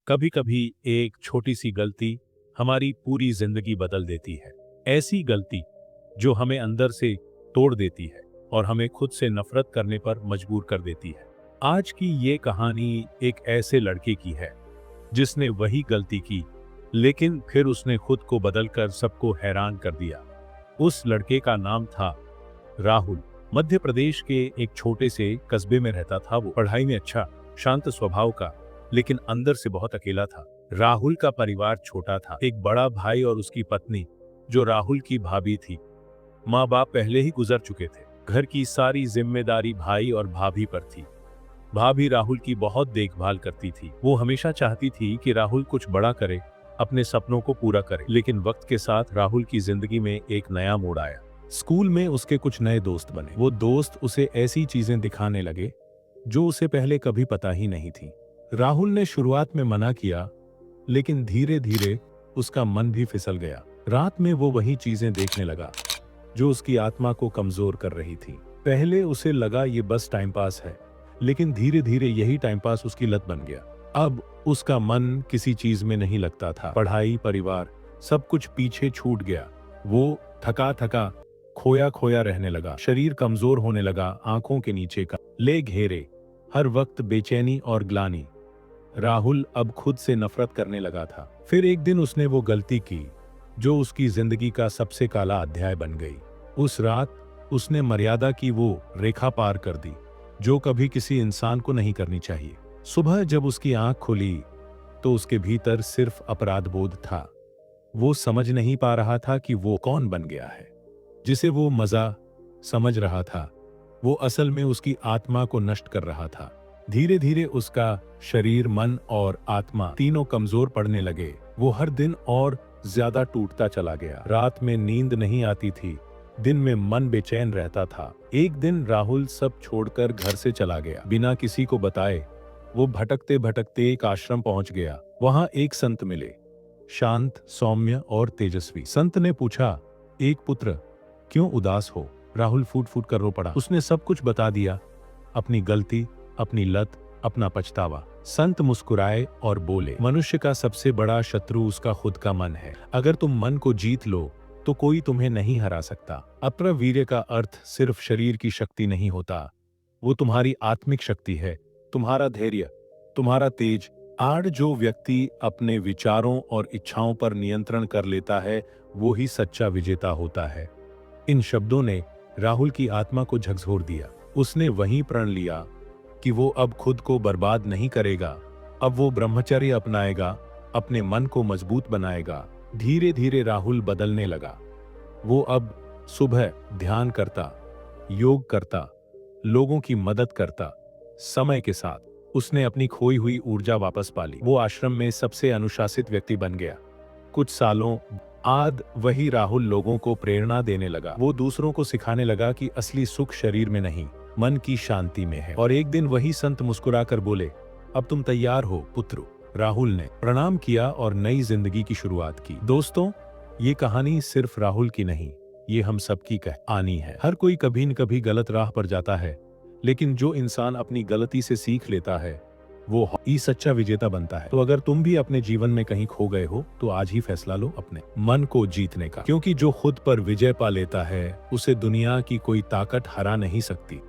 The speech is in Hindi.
कभी कभी एक छोटी सी गलती हमारी पूरी जिंदगी बदल देती है। ऐसी गलती जो हमें अंदर से तोड़ देती है और हमें खुद से नफरत करने पर मजबूर कर देती है। आज की ये कहानी एक ऐसे लड़के की है जिसने वही गलती की, लेकिन फिर उसने खुद को बदलकर सबको हैरान कर दिया। उस लड़के का नाम था राहुल। मध्य प्रदेश के एक छोटे से कस्बे में रहता था वो। पढ़ाई में अच्छा, शांत स्वभाव का, लेकिन अंदर से बहुत अकेला था। राहुल का परिवार छोटा था। एक बड़ा भाई और उसकी पत्नी जो राहुल की भाभी थी। माँ बाप पहले ही गुजर चुके थे। घर की सारी जिम्मेदारी भाई और भाभी पर थी। भाभी राहुल की बहुत देखभाल करती थी। वो हमेशा चाहती थी कि राहुल कुछ बड़ा करे, अपने सपनों को पूरा करे। लेकिन वक्त के साथ राहुल की जिंदगी में एक नया मोड़ आया। स्कूल में उसके कुछ नए दोस्त बने। वो दोस्त उसे ऐसी चीजें दिखाने लगे जो उसे पहले कभी पता ही नहीं थी। राहुल ने शुरुआत में मना किया, लेकिन धीरे धीरे उसका मन भी फिसल गया। रात में वो वही चीजें देखने लगा जो उसकी आत्मा को कमजोर कर रही थी। पहले उसे लगा ये बस टाइम पास है, लेकिन धीरे धीरे यही टाइम पास उसकी लत बन गया। अब उसका मन किसी चीज में नहीं लगता था। पढ़ाई, परिवार, सब कुछ पीछे छूट गया। वो थका थका, खोया खोया रहने लगा। शरीर कमजोर होने लगा। आंखों के नीचे का ले घेरे, हर वक्त बेचैनी और ग्लानि। राहुल अब खुद से नफरत करने लगा था। फिर एक दिन उसने वो गलती की जो उसकी जिंदगी का सबसे काला अध्याय बन गई। उस रात उसने मर्यादा की वो रेखा पार कर दी जो कभी किसी इंसान को नहीं करनी चाहिए। सुबह जब उसकी आंख खुली तो उसके भीतर सिर्फ अपराध बोध था। वो समझ नहीं पा रहा था कि वो कौन बन गया है। जिसे वो मजा समझ रहा था, वो असल में उसकी आत्मा को नष्ट कर रहा था। धीरे धीरे उसका शरीर, मन और आत्मा तीनों कमजोर पड़ने लगे। वो हर दिन और ज्यादा टूटता चला गया। रात में नींद नहीं आती थी, दिन में मन बेचैन रहता था। एक दिन राहुल सब छोड़कर घर से चला गया। बिना किसी को बताए वो भटकते भटकते एक आश्रम पहुंच गया। वहां एक संत मिले, शांत, सौम्य और तेजस्वी। संत ने पूछा, एक पुत्र, क्यों उदास हो? राहुल फूट फूट कर रो पड़ा। उसने सब कुछ बता दिया, अपनी गलती, अपनी लत, अपना पछतावा। संत मुस्कुराए और बोले, मनुष्य का सबसे बड़ा शत्रु उसका खुद का मन है। अगर तुम मन को जीत लो तो कोई तुम्हें नहीं हरा सकता। अप्रवीर्य का अर्थ सिर्फ शरीर की शक्ति नहीं होता, वो तुम्हारी आत्मिक शक्ति है, तुम्हारा धैर्य, तुम्हारा तेज। आज जो व्यक्ति अपने विचारों और इच्छाओं पर नियंत्रण कर लेता है, वो ही सच्चा विजेता होता है। इन शब्दों ने राहुल की आत्मा को झकझोर दिया। उसने वहीं प्रण लिया कि वो अब खुद को बर्बाद नहीं करेगा। अब वो ब्रह्मचर्य अपनाएगा, अपने मन को मजबूत बनाएगा। धीरे धीरे राहुल बदलने लगा। वो अब सुबह ध्यान करता, योग करता, लोगों की मदद करता। समय के साथ उसने अपनी खोई हुई ऊर्जा वापस पाली। वो आश्रम में सबसे अनुशासित व्यक्ति बन गया। कुछ सालों बाद वही राहुल लोगों को प्रेरणा देने लगा। वो दूसरों को सिखाने लगा कि असली सुख शरीर में नहीं, मन की शांति में है। और एक दिन वही संत मुस्कुराकर बोले, अब तुम तैयार हो पुत्र। राहुल ने प्रणाम किया और नई जिंदगी की शुरुआत की। दोस्तों, ये कहानी सिर्फ राहुल की नहीं, ये हम सबकी कहानी है। हर कोई कभी न कभी गलत राह पर जाता है, लेकिन जो इंसान अपनी गलती से सीख लेता है, वो ही सच्चा विजेता बनता है। तो अगर तुम भी अपने जीवन में कहीं खो गए हो, तो आज ही फैसला लो अपने मन को जीतने का, क्योंकि जो खुद पर विजय पा लेता है, उसे दुनिया की कोई ताकत हरा नहीं सकती।